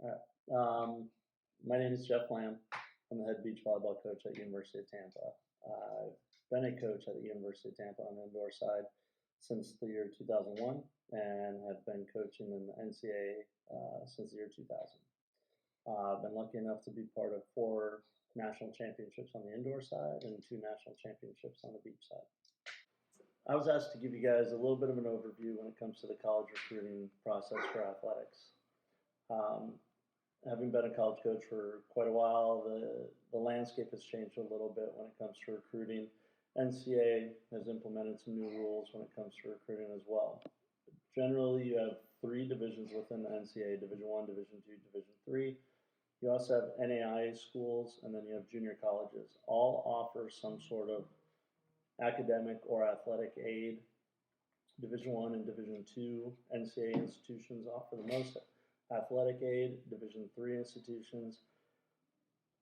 Um, my name is Jeff Lamb. I'm the head beach volleyball coach at University of Tampa. I've been a coach at the University of Tampa on the indoor side since the year 2001 and have been coaching in the NCAA since the year 2000. I've been lucky enough to be part of 4 national championships on the indoor side and 2 national championships on the beach side. I was asked to give you guys a little bit of an overview when it comes to the college recruiting process for athletics. Um, Having been a college coach for quite a while, the landscape has changed a little bit when it comes to recruiting. NCAA has implemented some new rules when it comes to recruiting as well. Generally, you have 3 divisions within the NCAA: Division One, Division Two, Division Three. You also have NAIA schools, and then you have junior colleges. All offer some sort of academic or athletic aid. Division One and Division Two NCAA institutions offer the most athletic aid. Division Three institutions,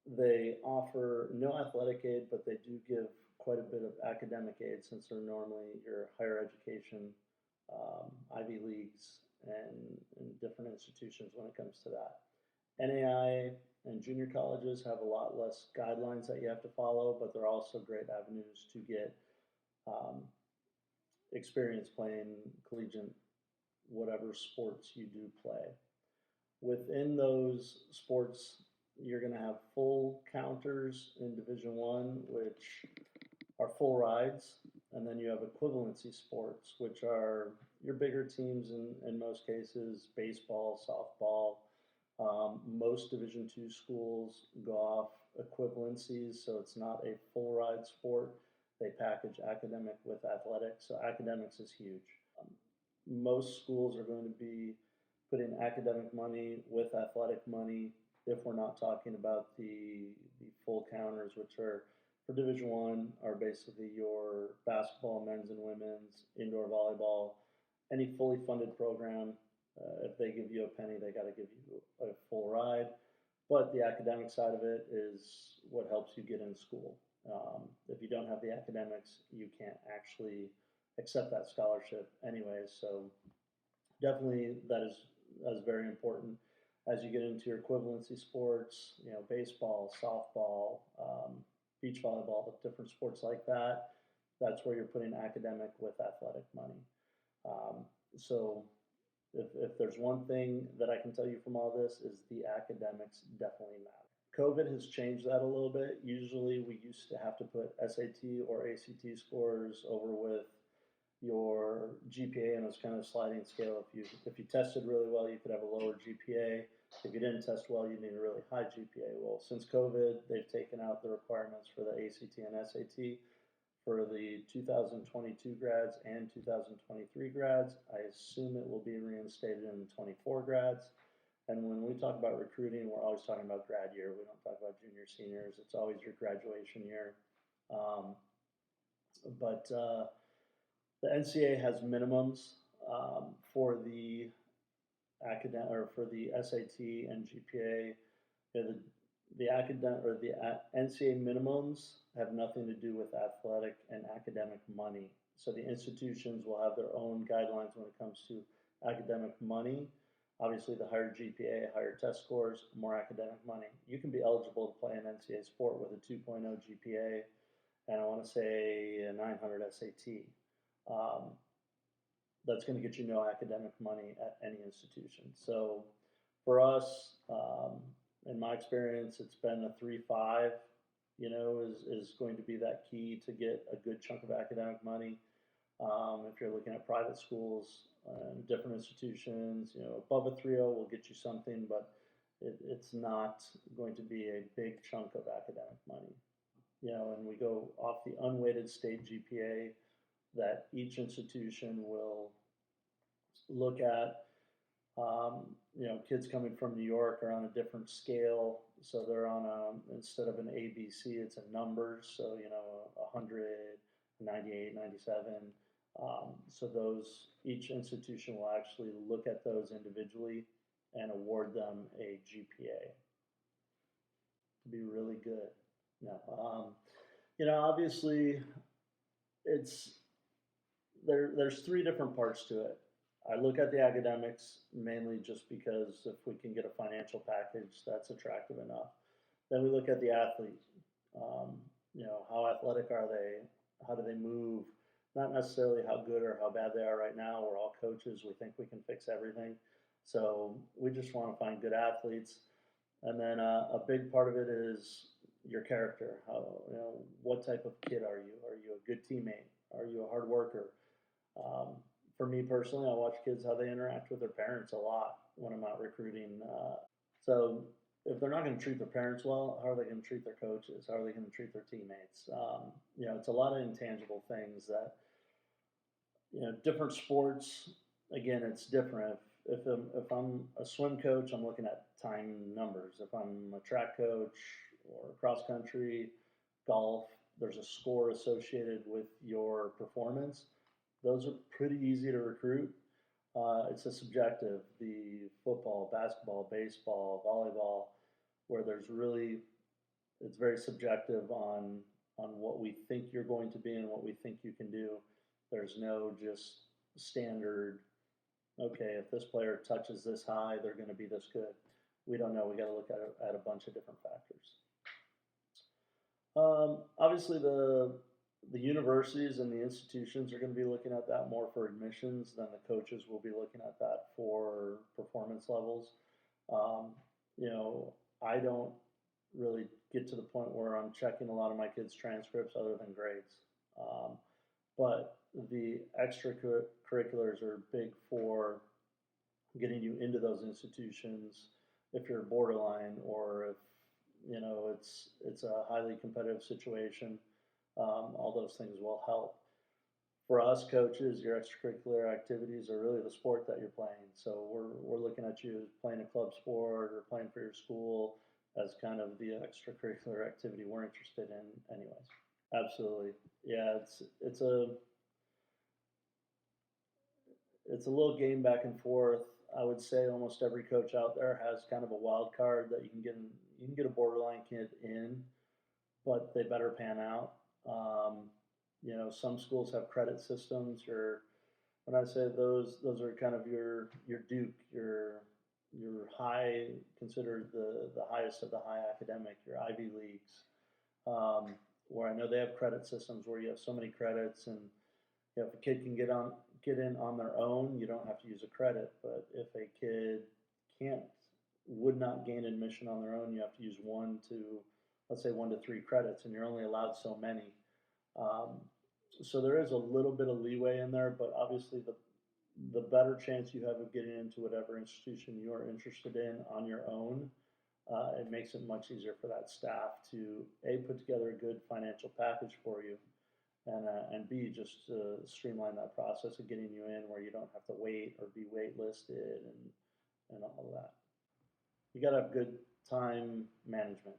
they offer no athletic aid, but they do give quite a bit of academic aid since they're normally your higher education, Ivy Leagues, and different institutions when it comes to that. NAI and junior colleges have a lot less guidelines that you have to follow, but they're also great avenues to get um, experience playing collegiate, whatever sports you do play. Within those sports, you're going to have full counters in Division One, which are full rides, and then you have equivalency sports, which are your bigger teams in most cases: baseball, softball. Most Division Two schools go off equivalencies, so it's not a full ride sport. They package academic with athletics, so academics is huge. Most schools are going to be putting academic money with athletic money if we're not talking about the full counters, which are for Division One are basically your basketball, men's and women's, indoor volleyball, any fully funded program. If they give you a penny, they got to give you a full ride. But the academic side of it is what helps you get in school. If you don't have the academics, you can't actually accept that scholarship anyways. So definitely that is very important as you get into your equivalency sports, baseball, softball, beach volleyball, different sports like that. That's where you're putting academic with athletic money. So if there's one thing that I can tell you from all this is the academics definitely matter. COVID has changed that a little bit. Usually we used to have to put SAT or ACT scores over with your GPA, and it was kind of a sliding scale. If you tested really well, you could have a lower GPA. If you didn't test well, you need a really high GPA. Well, since COVID, they've taken out the requirements for the ACT and SAT for the 2022 grads and 2023 grads. I assume it will be reinstated in the 24 grads. And when we talk about recruiting, we're always talking about grad year. We don't talk about junior, seniors. It's always your graduation year. But the NCAA has minimums for the academic or for the SAT and GPA. The academic or the NCAA minimums have nothing to do with athletic and academic money. So the institutions will have their own guidelines when it comes to academic money. Obviously, the higher GPA, higher test scores, more academic money. You can be eligible to play an NCAA sport with a 2.0 GPA and I want to say a 900 SAT. That's going to get you no academic money at any institution. So for us, in my experience, it's been a 3.5. Is going to be that key to get a good chunk of academic money. If you're looking at private schools and different institutions, above a 3.0 will get you something, but it's not going to be a big chunk of academic money. And we go off the unweighted state GPA that each institution will look at. Kids coming from New York are on a different scale, so they're on instead of an ABC, it's a numbers. So 100, 98, 97. So each institution will actually look at those individually and award them a GPA to be really good. Obviously, there's 3 different parts to it. I look at the academics mainly just because if we can get a financial package that's attractive enough. Then we look at the athlete. Um, how athletic are they? How do they move? Not necessarily how good or how bad they are right now. We're all coaches. We think we can fix everything. So we just want to find good athletes. And then a big part of it is your character. What type of kid are you? Are you a good teammate? Are you a hard worker? Um, for me personally, I watch kids how they interact with their parents a lot when I'm out recruiting. So if they're not going to treat their parents well, how are they going to treat their coaches? How are they going to treat their teammates? It's a lot of intangible things that, different sports, again, it's different. If I'm a swim coach, I'm looking at time numbers. If I'm a track coach or cross country, golf, there's a score associated with your performance. Those are pretty easy to recruit. It's a subjective. The football, basketball, baseball, volleyball, where it's very subjective on what we think you're going to be and what we think you can do. There's no just standard, okay, if this player touches this high, they're going to be this good. We don't know. We got to look at a bunch of different factors. Obviously, the universities and the institutions are going to be looking at that more for admissions than the coaches will be looking at that for performance levels. I don't really get to the point where I'm checking a lot of my kids' transcripts other than grades. But the extracurriculars are big for getting you into those institutions if you're borderline or if it's a highly competitive situation. All those things will help. For us coaches, your extracurricular activities are really the sport that you're playing. So we're looking at you as playing a club sport or playing for your school as kind of the extracurricular activity we're interested in anyways. Absolutely. Yeah, it's a little game back and forth. I would say almost every coach out there has kind of a wild card that you can get a borderline kid in, but they better pan out. Some schools have credit systems. When I say those are kind of your Duke, your high, considered the highest of the high academic, your Ivy Leagues, where I know they have credit systems where you have so many credits, and if a kid can get in on their own, you don't have to use a credit. But if a kid would not gain admission on their own, you have to use let's say 1 to 3 credits, and you're only allowed so many. So there is a little bit of leeway in there, but obviously the better chance you have of getting into whatever institution you are interested in on your own, it makes it much easier for that staff to put together a good financial package for you, and B, just streamline that process of getting you in where you don't have to wait or be waitlisted and all of that. You got to have good time management.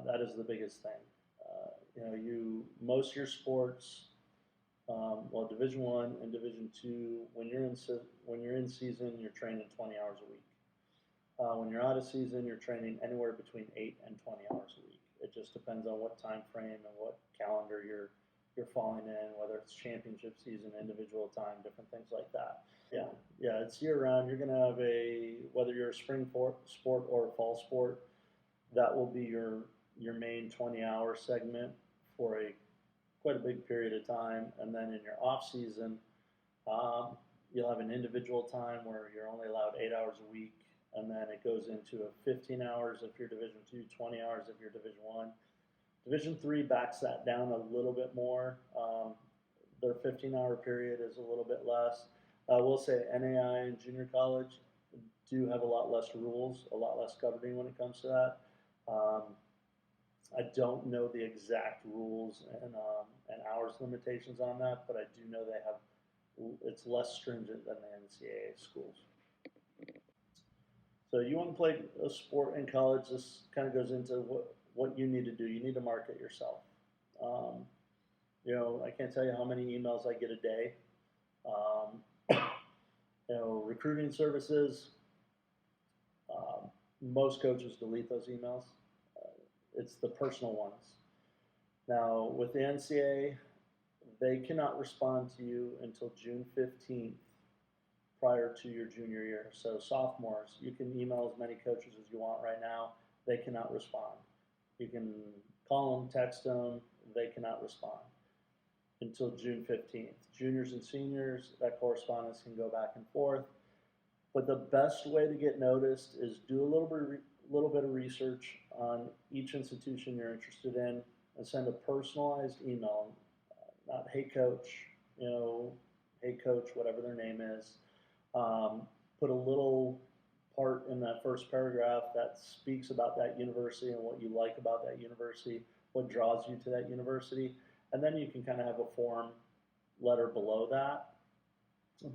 That is the biggest thing. Most of your sports, Division I and Division II, when you're in season, you're training 20 hours a week. When you're out of season, you're training anywhere between 8 and 20 hours a week. It just depends on what time frame and what calendar you're falling in, whether it's championship season, individual time, different things like that. Yeah, it's year round. You're going to have whether you're a spring sport or a fall sport, that will be your main 20-hour segment for quite a big period of time. And then in your off season, you'll have an individual time where you're only allowed 8 hours a week, and then it goes into a 15 hours if you're Division II, 20 hours if you're Division I. Division III backs that down a little bit more. Their 15-hour period is a little bit less. I will say NAI and junior college do have a lot less rules, a lot less governing when it comes to that. I don't know the exact rules and hours limitations on that, but I do know it's less stringent than the NCAA schools. So you want to play a sport in college, this kind of goes into what you need to do. You need to market yourself. I can't tell you how many emails I get a day. Recruiting services, most coaches delete those emails. It's the personal ones. Now, with the NCAA, they cannot respond to you until June 15th prior to your junior year. So sophomores, you can email as many coaches as you want right now. They cannot respond. You can call them, text them, they cannot respond until June 15th. Juniors and seniors, that correspondence can go back and forth. But the best way to get noticed is do a little bit of research on each institution you're interested in and send a personalized email, not hey coach, hey coach, whatever their name is. Put a little part in that first paragraph that speaks about that university and what you like about that university, what draws you to that university, and then you can kind of have a form letter below that.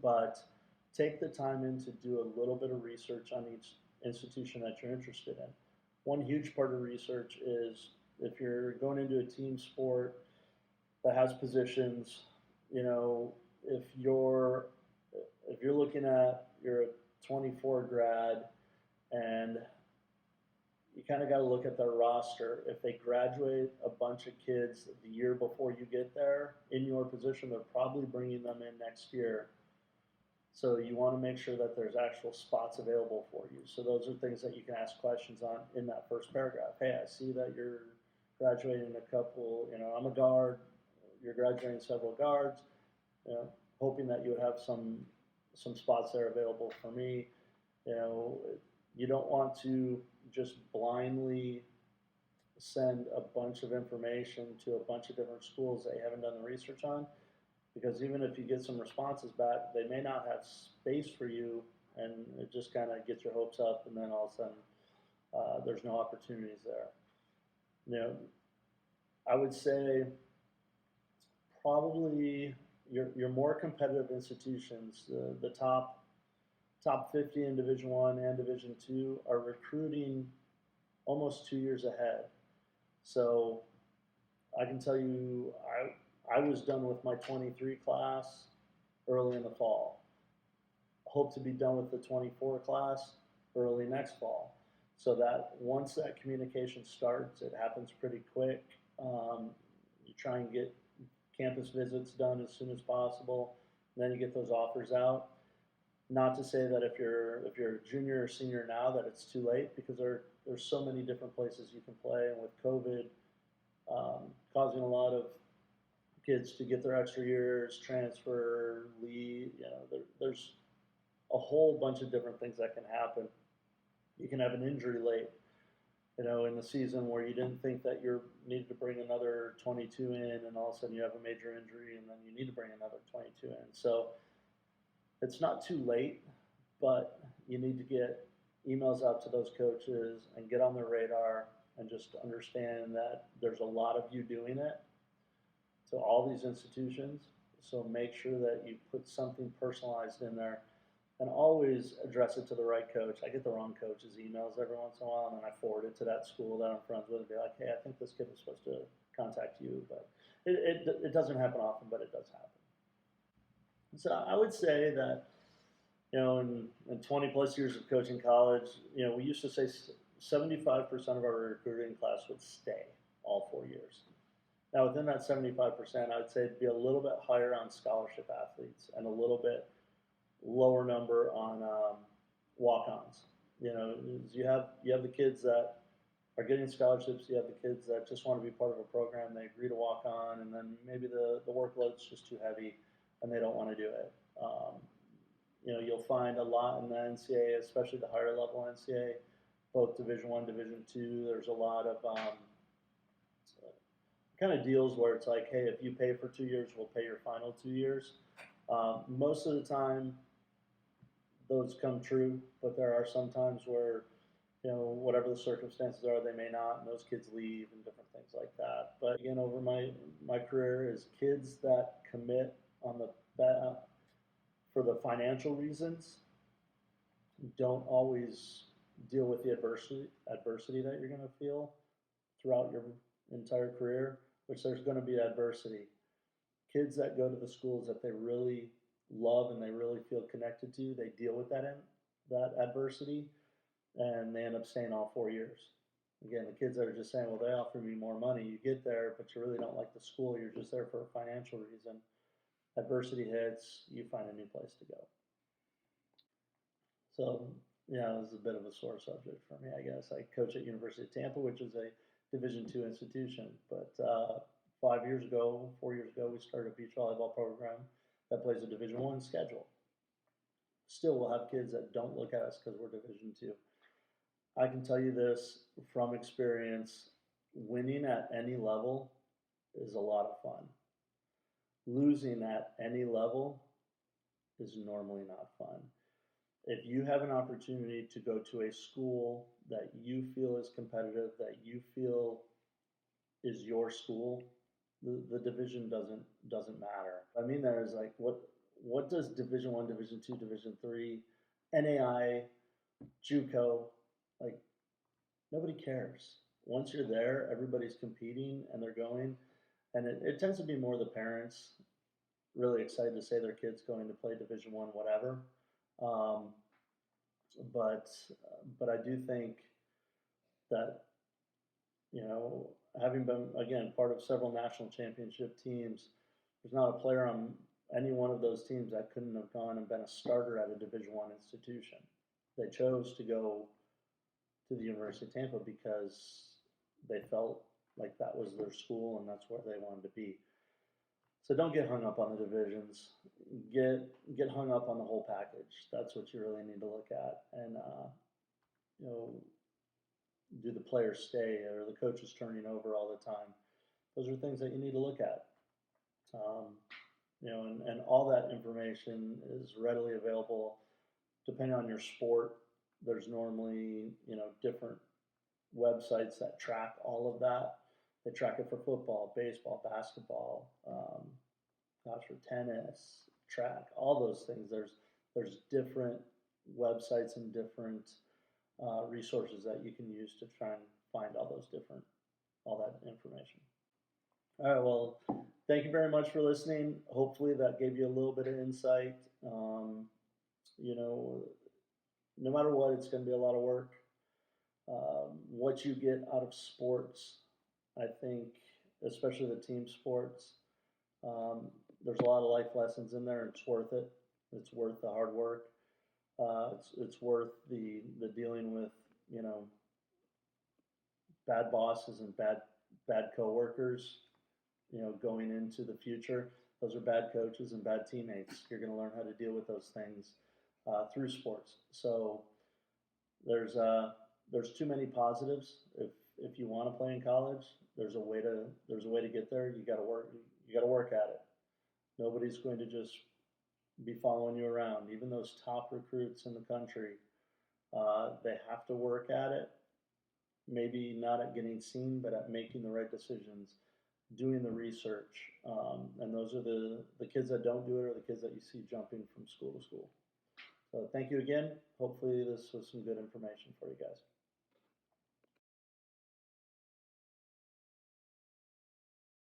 But take the time in to do a little bit of research on each institution that you're interested in. One huge part of research is if you're going into a team sport that has positions, if you're looking at you're a 24 grad and you kind of got to look at their roster. If they graduate a bunch of kids the year before you get there in your position, they're probably bringing them in next year. So you want to make sure that there's actual spots available for you. So those are things that you can ask questions on in that first paragraph. Hey, I see that you're graduating a couple, I'm a guard, you're graduating several guards, hoping that you would have some spots there available for me. You don't want to just blindly send a bunch of information to a bunch of different schools that you haven't done the research on, because even if you get some responses back, they may not have space for you, and it just kind of gets your hopes up, and then all of a sudden there's no opportunities there. I would say probably your more competitive institutions, the top 50 in Division I and Division II are recruiting almost 2 years ahead. So I can tell you, I was done with my 23 class early in the fall. Hope to be done with the 24 class early next fall. So that once that communication starts, it happens pretty quick. You try and get campus visits done as soon as possible. Then you get those offers out. Not to say that if you're a junior or senior now that it's too late, because there's so many different places you can play, and with COVID causing a lot of kids to get their extra years, transfer, leave, there's a whole bunch of different things that can happen. You can have an injury late, in the season where you didn't think that you needed to bring another 22 in, and all of a sudden you have a major injury, and then you need to bring another 22 in. So it's not too late, but you need to get emails out to those coaches and get on their radar and just understand that there's a lot of you doing it to all these institutions. So make sure that you put something personalized in there and always address it to the right coach. I get the wrong coach's emails every once in a while, and then I forward it to that school that I'm friends with and be like, hey, I think this kid was supposed to contact you. But it doesn't happen often, but it does happen. So I would say that, in 20 plus years of coaching college, we used to say 75% of our recruiting class would stay all 4 years. Now, within that 75%, I would say it'd be a little bit higher on scholarship athletes and a little bit lower number on walk-ons. You have the kids that are getting scholarships, you have the kids that just want to be part of a program, they agree to walk on, and then maybe the workload's just too heavy and they don't want to do it. You'll find a lot in the NCAA, especially the higher level NCAA, both Division I, Division II. There's a lot of kind of deals where it's like, hey, if you pay for 2 years, we'll pay your final 2 years. Most of the time, those come true, but there are some times where, whatever the circumstances are, they may not, and those kids leave and different things like that. But again, over my career, is kids that commit on the for the financial reasons don't always deal with the adversity that you're going to feel throughout your entire career, which there's going to be adversity. Kids that go to the schools that they really love and they really feel connected to, they deal with that adversity, and they end up staying all 4 years. Again, the kids that are just saying, well, they offer me more money, you get there, but you really don't like the school, you're just there for a financial reason. Adversity hits, you find a new place to go. So, yeah, this is a bit of a sore subject for me, I guess. I coach at University of Tampa, which is a Division II institution. But 5 years ago, 4 years ago, we started a beach volleyball program that plays a Division I schedule. Still, we'll have kids that don't look at us because we're Division II. I can tell you this from experience: winning at any level is a lot of fun. Losing at any level is normally not fun. If you have an opportunity to go to a school that you feel is competitive, that you feel is your school, the division doesn't matter. I mean, there is like what does Division I, Division II, Division III, NAI, JUCO, like nobody cares. Once you're there, everybody's competing and they're going, and it tends to be more the parents really excited to say their kid's going to play Division I, whatever. Um, but I do think that, you know, having been again part of several national championship teams, there's not a player on any one of those teams that couldn't have gone and been a starter at a Division I institution. They chose to go to the University of Tampa because they felt like that was their school and that's where they wanted to be. So don't get hung up on the divisions. Get hung up on the whole package. That's what you really need to look at. And you know, do the players stay or the coaches turning over all the time? Those are things that you need to look at. You know, and all that information is readily available. Depending on your sport, there's normally, you know, different websites that track all of that. They track it for football, baseball, basketball, gosh, for tennis, track, all those things. There's different websites and different resources that you can use to try and find all that information. All right, well, thank you very much for listening. Hopefully that gave you a little bit of insight. You know, no matter what, it's going to be a lot of work. What you get out of sports, I think, especially the team sports, there's a lot of life lessons in there. It's worth it. It's worth the hard work. It's worth the dealing with, you know, bad bosses and bad coworkers. You know, going into the future, those are bad coaches and bad teammates. You're going to learn how to deal with those things through sports. So there's too many positives. If you want to play in college, there's a way to get there. You got to work at it. Nobody's going to just be following you around. Even those top recruits in the country, they have to work at it. Maybe not at getting seen, but at making the right decisions, doing the research. And those are the kids that don't do it or the kids that you see jumping from school to school. So thank you again. Hopefully this was some good information for you guys.